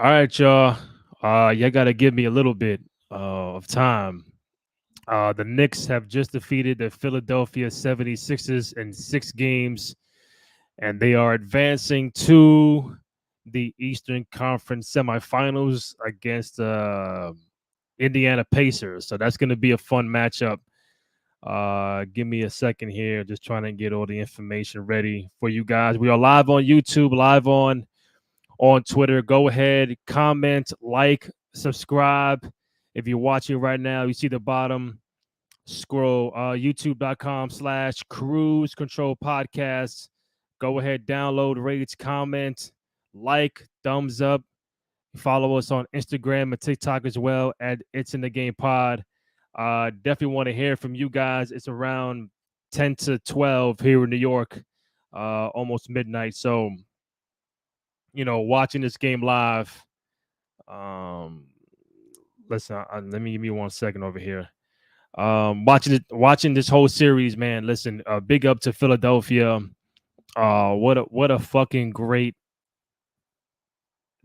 All right, y'all. You got to give me a little bit of time. The Knicks have just defeated the Philadelphia 76ers in 6 games, and they are advancing to the Eastern Conference semifinals against the Indiana Pacers. So that's going to be a fun matchup. Give me a second here. Just trying to get all the information ready for you guys. We are live on YouTube, live on Twitter. Go ahead, comment, like, subscribe. If you're watching right now, you see the bottom scroll, youtube.com/cruise control podcasts. Go ahead, download, rate, comment, like, thumbs up. Follow us on Instagram and TikTok as well at It's in the Game Pod. Definitely want to hear from you guys. It's around 10 to 12 here in New York, almost midnight. So, watching this game live. Um, listen, let me give me 1 second over here. Watching this whole series, man. Listen, big up to Philadelphia. What a fucking great.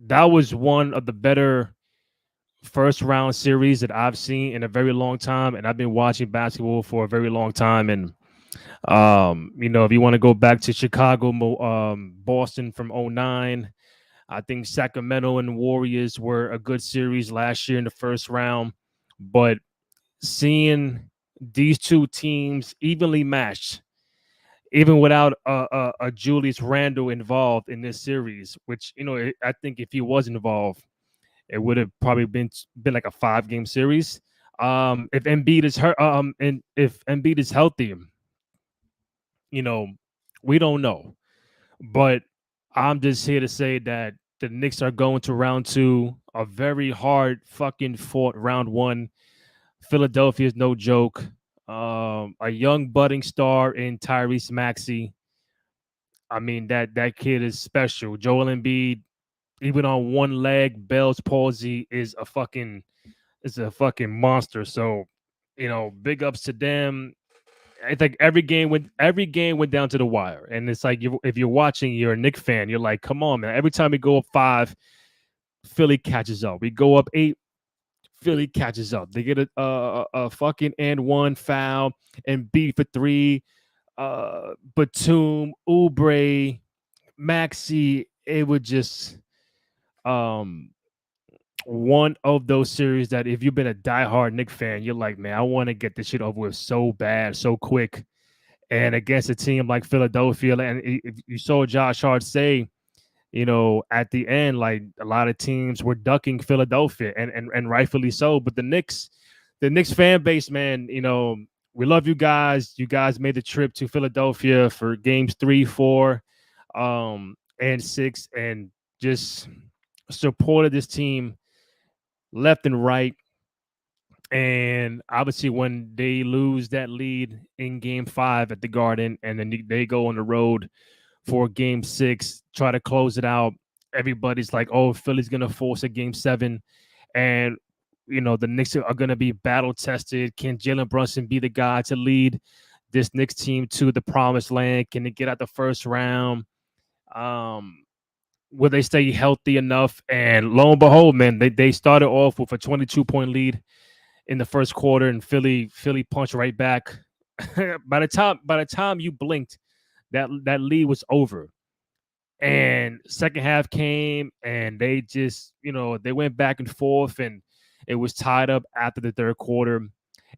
That was one of the better first round series that I've seen in a very long time, and I've been watching basketball for a very long time. And if you want to go back to Chicago, Boston from '09. I think Sacramento and Warriors were a good series last year in the first round, but seeing these two teams evenly matched, even without a Julius Randle involved in this series, which I think if he was involved, it would have probably been like a 5 game series. If Embiid is hurt, and if Embiid is healthy, you know, we don't know, but I'm just here to say that the Knicks are going to round two, a very hard fucking fought round one. Philadelphia is no joke. A young budding star in Tyrese Maxey. I mean that kid is special. Joel Embiid, even on one leg, Bell's palsy is a fucking monster. So, big ups to them. I think every game went down to the wire, and it's like if you're watching, you're a Knicks fan. You're like, come on, man. Every time we go up 5, Philly catches up. We go up 8, Philly catches up. They get a fucking and one foul and beat for 3. Batum, Oubre, Maxi. It would just um one of those series that if you've been a diehard Knicks fan, you're like, man, I want to get this shit over with so bad, so quick. And against a team like Philadelphia, and if you saw Josh Hart say, at the end, like a lot of teams were ducking Philadelphia, and rightfully so. But the Knicks fan base, man, we love you guys. You guys made the trip to Philadelphia for games 3, 4, and 6, and just supported this team left and right. And obviously, when they lose that lead in game 5 at the Garden, and then they go on the road for game 6, try to close it out, everybody's like, oh, Philly's going to force a game 7. And, the Knicks are going to be battle tested. Can Jalen Brunson be the guy to lead this Knicks team to the promised land? Can they get out the first round? Will they stay healthy enough? And lo and behold, man, they started off with a 22-point lead in the first quarter, and Philly punched right back. By the time you blinked, that lead was over. And second half came, and they just they went back and forth, and it was tied up after the third quarter.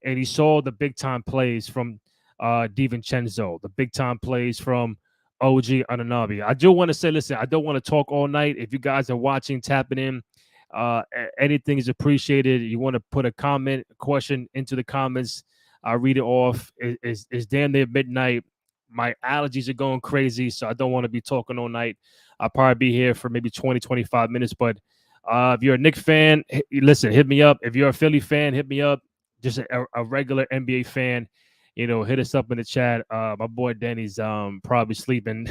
And you saw the big time plays from DiVincenzo, the big time plays from OG Ananobi. I do want to say, listen, I don't want to talk all night. If you guys are watching, tapping in, anything is appreciated. You want to put a comment, a question into the comments, I'll read it off. It's damn near midnight. My allergies are going crazy, so I don't want to be talking all night. I'll probably be here for maybe 20, 25 minutes. But if you're a Knicks fan, listen, hit me up. If you're a Philly fan, hit me up. Just a regular NBA fan, hit us up in the chat. My boy Danny's probably sleeping.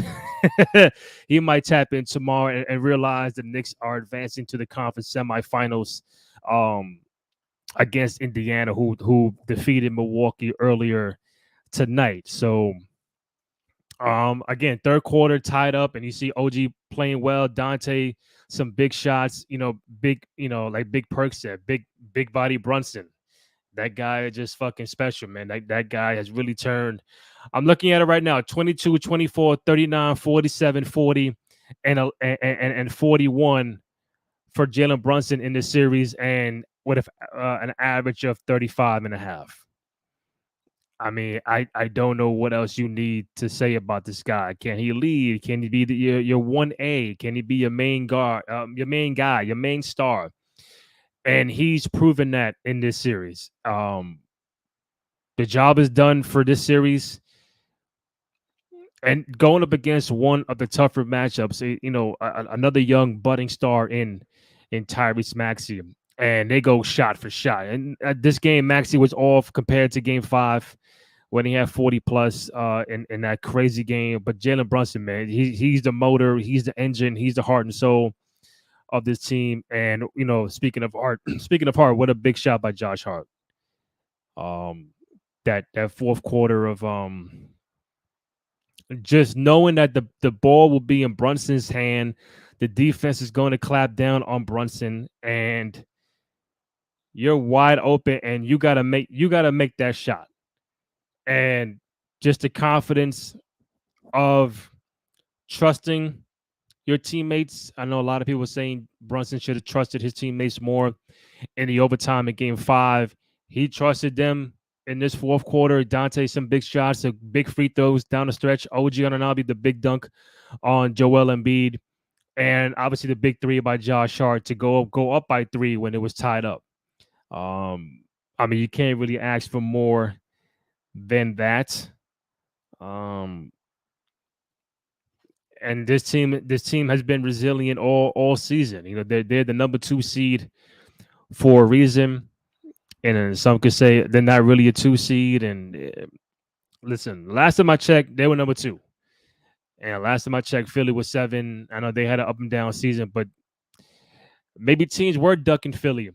He might tap in tomorrow and realize the Knicks are advancing to the conference semifinals against Indiana, who defeated Milwaukee earlier tonight. So again, third quarter tied up, and you see OG playing well. Dante, some big shots. Big. Like Big Perk said, big body Brunson. That guy is just fucking special, man. That guy has really turned. I'm looking at it right now: 22, 24, 39, 47, 40, and 41 for Jalen Brunson in this series, and with an average of 35 and a half. I mean, I don't know what else you need to say about this guy. Can he lead? Can he be your 1A? Can he be your main guard, your main guy, your main star? And he's proven that in this series. The job is done for this series, and going up against one of the tougher matchups. Another young budding star in Tyrese Maxey, and they go shot for shot. And this game, Maxey was off compared to Game 5 when he had 40 plus in that crazy game. But Jalen Brunson, man, he's the motor, he's the engine, he's the heart and soul of this team. And speaking of heart, what a big shot by Josh Hart. That fourth quarter of just knowing that the ball will be in Brunson's hand, the defense is going to clap down on Brunson, and you're wide open, and you gotta make that shot. And just the confidence of trusting your teammates. I know a lot of people saying Brunson should have trusted his teammates more in the overtime in Game 5. He trusted them in this fourth quarter. Dante, some big shots, some big free throws down the stretch. OG Anunoby, the big dunk on Joel Embiid. And obviously the big three by Josh Hart to go up by 3 when it was tied up. I mean, you can't really ask for more than that. And this team has been resilient all season. They're the number 2 seed for a reason, and then some could say they're not really a 2 seed. And listen, last time I checked, they were number 2, and last time I checked, Philly was 7. I know they had an up and down season, but maybe teams were ducking Philly.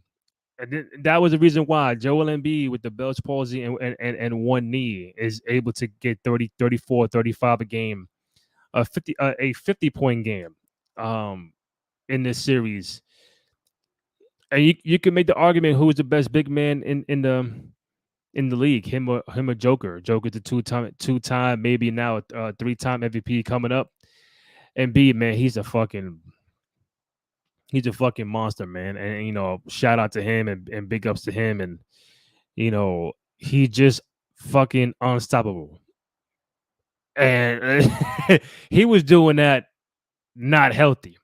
And that was the reason why Joel Embiid with the Bell's palsy and one knee is able to get 30, 34, 35 a game, a 50-point game in this series. And you can make the argument who's the best big man in the league, him or Joker. Joker's the two-time, maybe now a 3-time MVP coming up. Embiid, man, he's a fucking monster, man. And shout out to him and big ups to him. And he just fucking unstoppable. And he was doing that not healthy.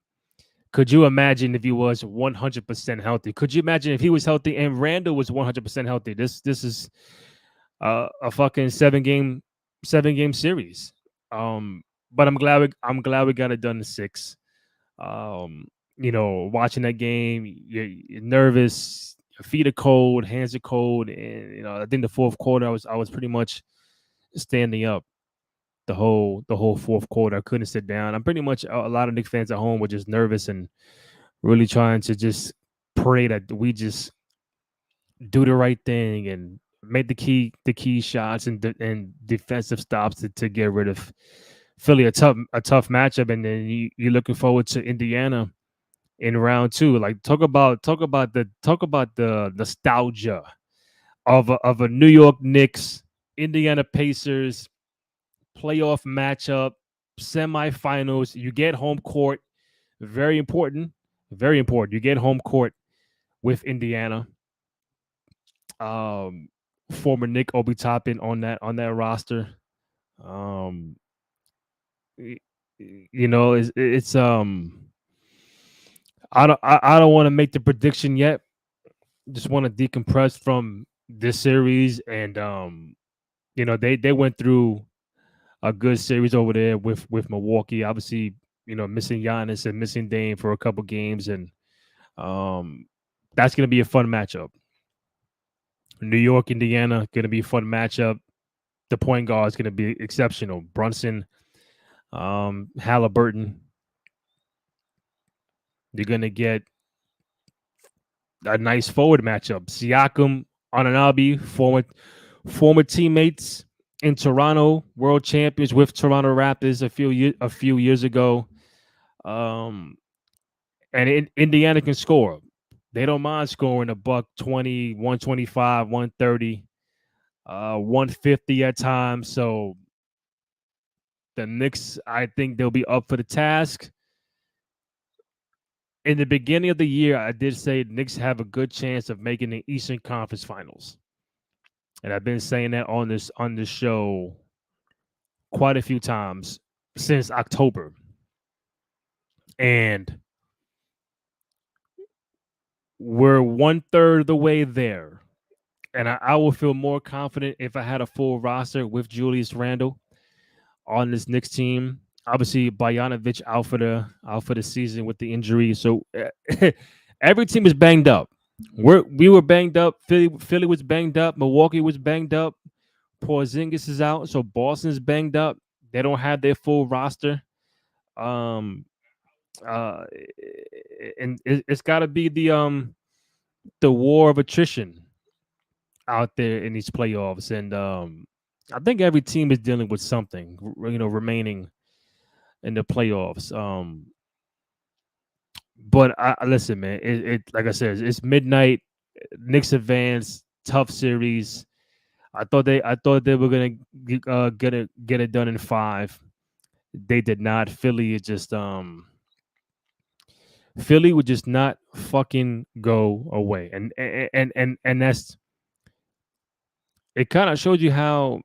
Could you imagine if he was 100% healthy? Could you imagine if he was healthy and Randall was 100% healthy? This is a fucking seven game series. But I'm glad we got it done in 6. Watching that game, you're nervous, your feet are cold, hands are cold, and I think the fourth quarter I was pretty much standing up the whole fourth quarter. I couldn't sit down. I'm pretty much a lot of Knicks fans at home were just nervous and really trying to just pray that we just do the right thing and make the key shots and defensive stops to get rid of Philly, a tough matchup. And then you're looking forward to Indiana in round 2. Like talk about the nostalgia of a New York Knicks Indiana Pacers playoff matchup, semifinals. You get home court, very important. You get home court with Indiana. Former Nick Obi Toppin on that roster. It's I don't want to make the prediction yet. Just want to decompress from this series, and they went through a good series over there with Milwaukee. Obviously, missing Giannis and missing Dame for a couple games, and that's going to be a fun matchup. New York, Indiana, going to be a fun matchup. The point guard is going to be exceptional. Brunson, Halliburton. You're going to get a nice forward matchup. Siakam, Anunoby, former teammates in Toronto, world champions with Toronto Raptors a few years ago. Um, and Indiana can score. They don't mind scoring a buck 20, 125, 130, 150 at times. So the Knicks, I think they'll be up for the task. In the beginning of the year, I did say Knicks have a good chance of making the Eastern Conference Finals, and I've been saying that on this show quite a few times since October. And we're one third of the way there. And I will feel more confident if I had a full roster with Julius Randle on this Knicks team. Obviously, Bojanovic out for the season with the injury. So every team is banged up. We were banged up. Philly was banged up. Milwaukee was banged up. Porzingis is out. So Boston's banged up. They don't have their full roster. Um, uh, and it's got to be the war of attrition out there in these playoffs, and I think every team is dealing with something, remaining in the playoffs. But listen, man, it like I said, it's midnight. Knicks advance, tough series. I thought they were gonna get it done in 5. They did not. Philly would just not fucking go away, and that's it. Kind of showed you how,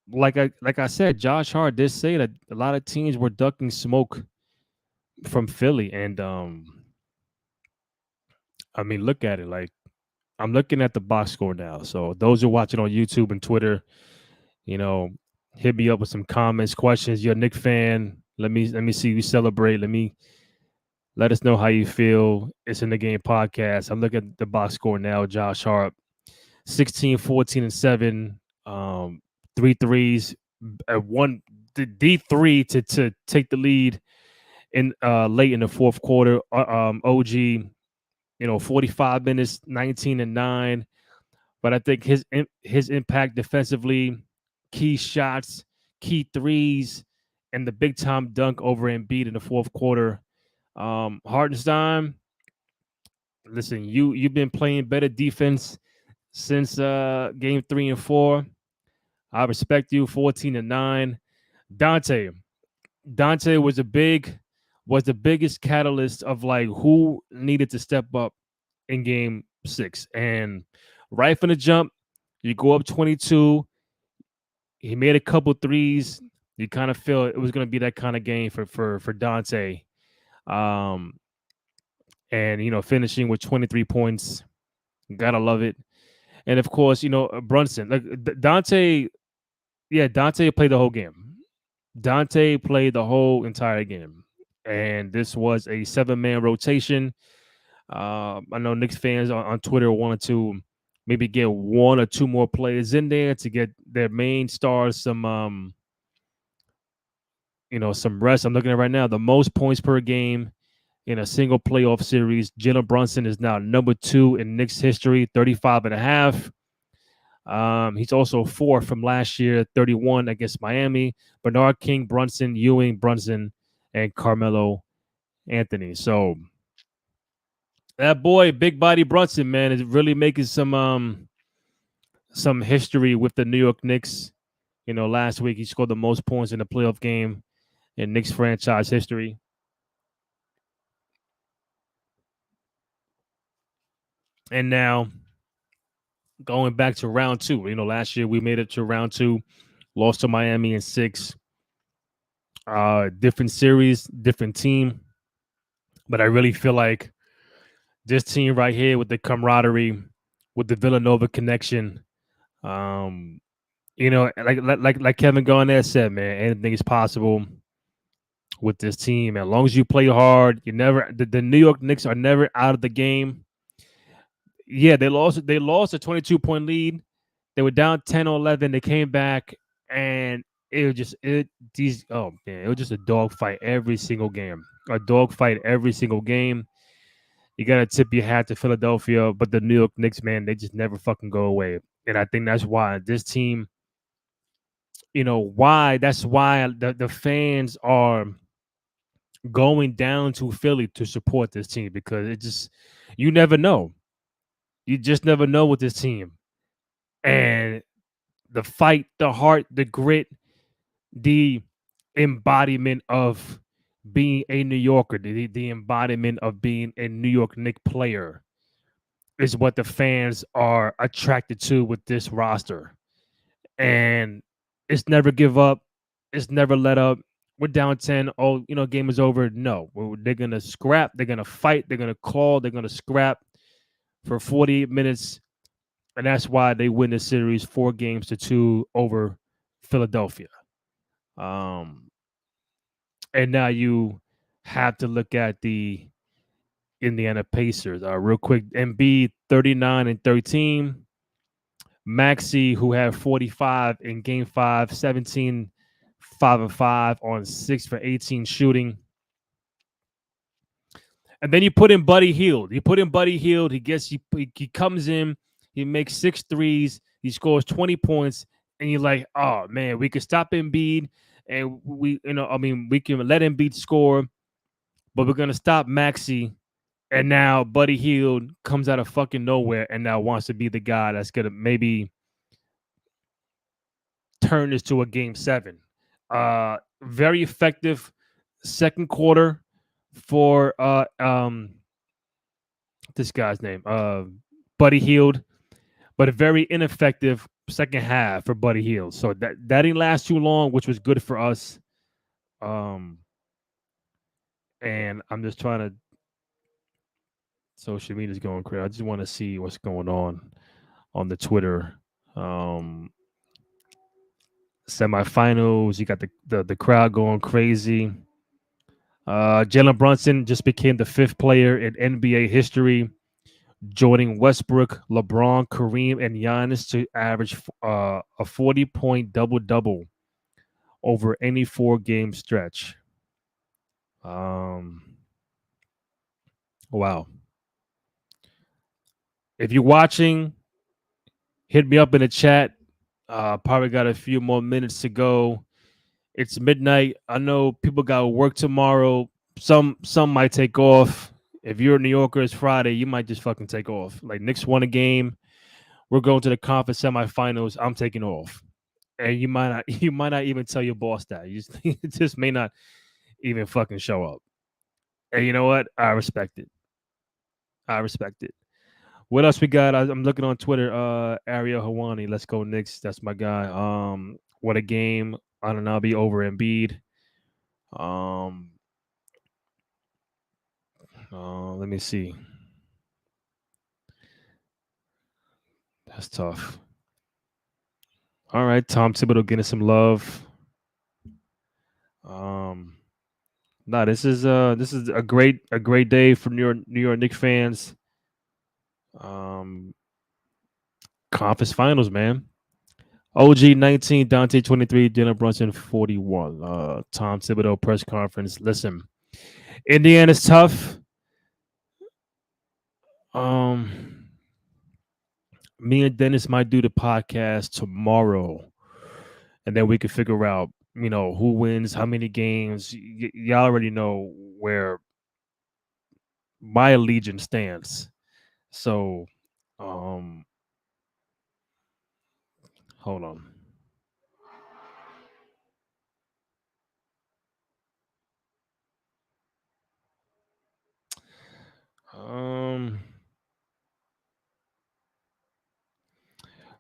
like I said, Josh Hart did say that a lot of teams were ducking smoke from Philly, and I mean, look at it. Like, I'm looking at the box score now. So those who are watching on YouTube and Twitter, you know, hit me up with some comments, questions. You're a Knick fan. Let me see you celebrate. Let us know how you feel. It's in the game podcast. I'm looking at the box score now. Josh Hart, 16, 14, and 7. Three threes, one the D3 to take the lead in late in the fourth quarter. OG, 45 minutes, 19 and 9. But I think his impact defensively, key shots, key threes, and the big time dunk over Embiid in the fourth quarter. Hartenstein, listen, you've been playing better defense since game 3 and 4. I respect you. 14 and 9. Dante. Dante was the biggest catalyst of like who needed to step up in game 6. And right from the jump, you go up 22. He made a couple threes. You kind of feel it was going to be that kind of game for Dante. Um, and finishing with 23 points. Gotta love it. And of course, Brunson. Like Dante, yeah, Dante played the whole game. Dante played the whole entire game. And this was a 7-man rotation. I know Knicks fans on Twitter wanted to maybe get one or two more players in there to get their main stars some rest. I'm looking at right now the most points per game in a single playoff series. Jalen Brunson is now number 2 in Knicks history, 35 and a half. He's also 4th from last year, 31 against Miami. Bernard King, Brunson, Ewing, Brunson, and Carmelo Anthony. So that boy, big body Brunson, man, is really making some history with the New York Knicks. Last week he scored the most points in a playoff game in Knicks franchise history. And now going back to round 2, last year we made it to round 2, lost to Miami in 6. Different series, different team. But I really feel like this team right here with the camaraderie, with the Villanova connection, like Kevin Garnett said, man, anything is possible with this team. As long as you play hard, the New York Knicks are never out of the game. Yeah, they lost a 22-point lead. They were down 10 or 11. They came back, and it was just it was just a dogfight every single game. A dogfight every single game. You gotta tip your hat to Philadelphia, but the New York Knicks, man, they just never fucking go away. And I think that's why this team, that's why the fans are going down to Philly to support this team because it just you never know. You just never know with this team. And the fight, the heart, the grit, the embodiment of being a New Yorker, the embodiment of being a New York Knicks player is what the fans are attracted to with this roster. And it's never give up. It's never let up. We're down 10. Oh, game is over. No, they're going to scrap. They're going to fight. They're going to claw. They're going to scrap for 48 minutes. And that's why they win the series 4-2 over Philadelphia. And now you have to look at the Indiana Pacers. Real quick, Embiid 39 and 13. Maxey, who had 45 in game 5, 17, 5 and 5 on 6 for 18 shooting. And then you put in Buddy Hield. He comes in, he makes 6 threes, he scores 20 points, and you're like, oh man, we could stop Embiid, and we can let Embiid score, but we're gonna stop Maxey. And now Buddy Hield comes out of fucking nowhere and now wants to be the guy that's gonna maybe turn this to a game 7. Very effective second quarter for this guy's name, Buddy Hield, but a very ineffective second half for Buddy Hield. So that didn't last too long, which was good for us. And I'm just trying to. Social media's going crazy. I just want to see what's going on the Twitter. Semifinals, you got the crowd going crazy. Jalen Brunson just became the 5th player in NBA history, joining Westbrook, LeBron, Kareem, and Giannis to average a 40-point double-double over any 4-game stretch. Wow. If you're watching, hit me up in the chat. Probably got a few more minutes to go. It's midnight. I know people got work tomorrow. Some might take off. If you're a New Yorker, it's Friday. You might just fucking take off. Like Knicks won a game. We're going to the conference semifinals. I'm taking off, and you might not even tell your boss that. You just may not even fucking show up. And you know what? I respect it. What else we got? I'm looking on Twitter. Ariel Hawani, let's go Knicks. That's my guy. What a game. Anunoby over Embiid. Let me see. That's tough. All right, Tom Thibodeau getting some love. This is a great day for New York Knicks fans. Conference finals, man. OG 19, Dante 23, Jalen Brunson 41. Tom Thibodeau press conference. Listen, Indiana's tough. Me and Dennis might do the podcast tomorrow, and then we can figure out, who wins, how many games. Y'all already know where my allegiance stands. So, hold on.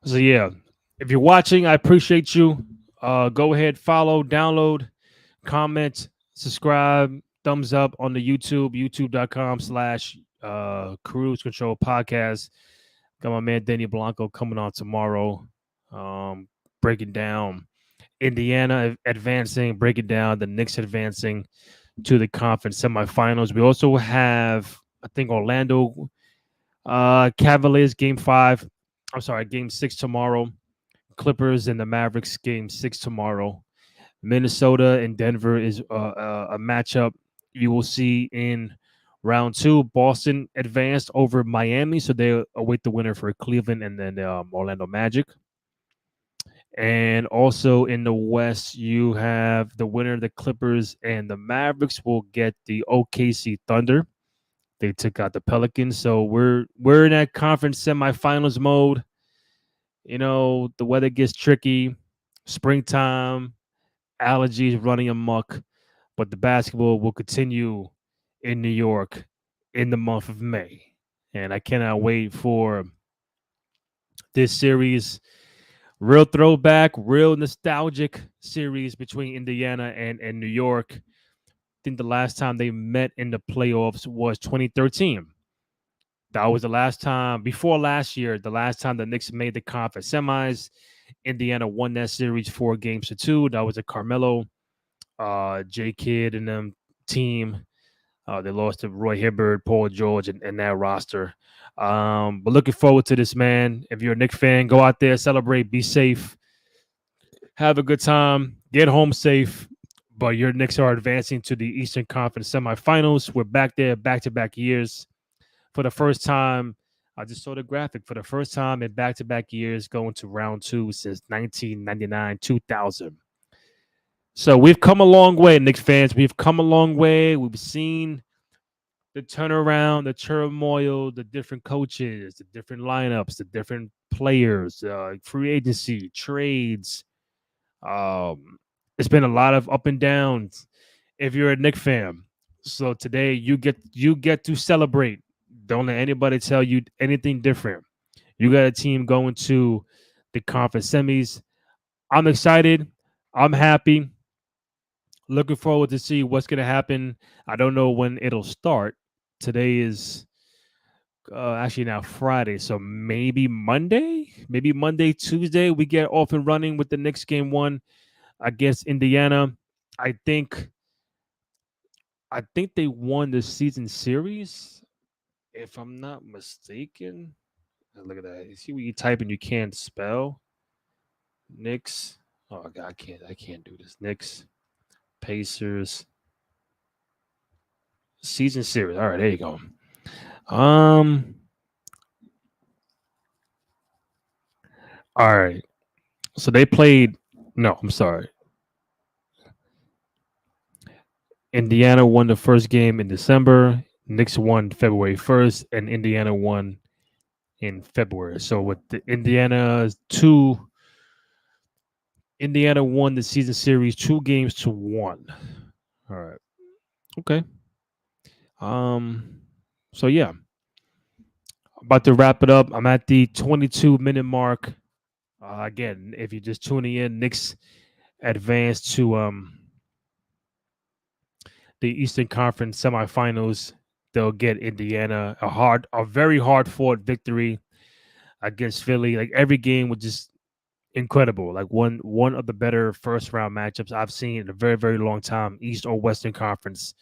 So yeah, if you're watching, I appreciate you. Go ahead, follow, download, comment, subscribe, thumbs up on the youtube.com/Cruise Control Podcast. Got my man Danny Blanco coming on tomorrow, breaking down Indiana advancing, breaking down the Knicks advancing to the conference semifinals. We also have, I think, Orlando Cavaliers game 6 tomorrow. Clippers and the Mavericks game 6 tomorrow. Minnesota and Denver is a matchup you will see in round 2. Boston advanced over Miami, so they await the winner for Cleveland and then Orlando Magic. And also in the West, you have the winner of the Clippers and the Mavericks will get the OKC Thunder. They took out the Pelicans, so we're in that conference semifinals mode. The weather gets tricky, springtime, allergies running amok, but the basketball will continue in New York in the month of May. And I cannot wait for this series. Real throwback, real nostalgic series between Indiana and New York. I think the last time they met in the playoffs was 2013. That was the last time, before last year, the last time the Knicks made the conference semis. Indiana won that series 4-2. That was a Carmelo, J Kidd, and them team. They lost to Roy Hibbert, Paul George, and that roster. But looking forward to this, man. If you're a Knicks fan, go out there, celebrate, be safe, have a good time, get home safe. But your Knicks are advancing to the Eastern Conference semifinals. We're back there back-to-back years. For the first time, I just saw the graphic. For the first time in back-to-back years, going to round two since 1999, 2000. So we've come a long way, Knicks fans. We've come a long way. We've seen the turnaround, the turmoil, the different coaches, the different lineups, the different players, free agency, trades. It's been a lot of up and downs. If you're a Knicks fan, so today you get to celebrate. Don't let anybody tell you anything different. You got a team going to the conference semis. I'm excited. I'm happy. Looking forward to see what's going to happen. I don't know when it'll start. Today is actually now Friday, so maybe Monday, Tuesday, we get off and running with the Knicks game one against Indiana. I think I think they won the season series, if I'm not mistaken. Look at that. You see what you type and you can't spell? Knicks. Oh god, I can't do this. Knicks, Pacers, season series. All right, there you go. Um all right. So they played no, I'm sorry. Indiana won the first game in December. Knicks won February 1st, and Indiana won in February. So with the Indiana won the season series 2-1. All right. Okay. Um. So yeah, about to wrap it up. I'm at the 22-minute mark. Again, if you're just tuning in, Knicks advanced to the Eastern Conference semifinals. They'll get Indiana a very hard fought victory against Philly. Like every game was just incredible. Like one of the better first round matchups I've seen in a very very long time, East or Western Conference.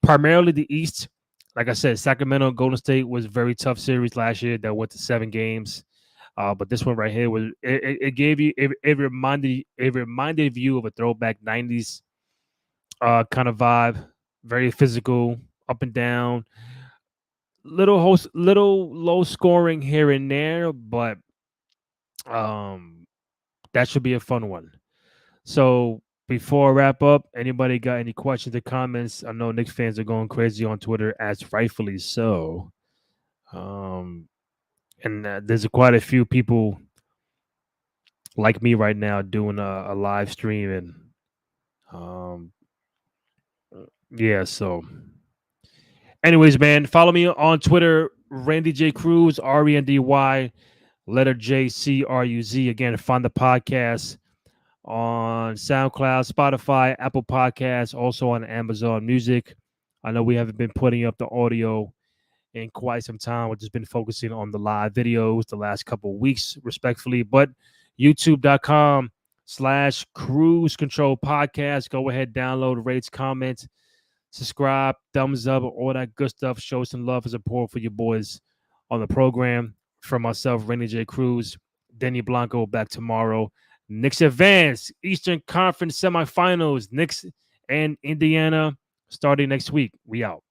Primarily the East. Like I said, Sacramento Golden State was a very tough series last year that went to 7 games. But this one right here was it gave you it reminded you of a throwback 90s kind of vibe, very physical, up and down, little low scoring here and there, but um that should be a fun one. So before I wrap up, anybody got any questions or comments? I know Knicks fans are going crazy on Twitter, as rightfully so. Um, and there's quite a few people like me right now doing a live stream, and um, yeah. So, anyways, man, follow me on Twitter, Randy J Cruz, RENDY, letter JCRUZ. Again, find the podcast on SoundCloud, Spotify, Apple Podcasts, also on Amazon Music. I know we haven't been putting up the audio in quite some time. We've just been focusing on the live videos the last couple of weeks, respectfully. But youtube.com/Cruise Control Podcast. Go ahead, download, rates, comment, subscribe, thumbs up, all that good stuff. Show some love and support for your boys on the program. For myself, Rennie J. Cruz, Denny Blanco, back tomorrow. Knicks advance, Eastern Conference semifinals. Knicks and Indiana starting next week. We out.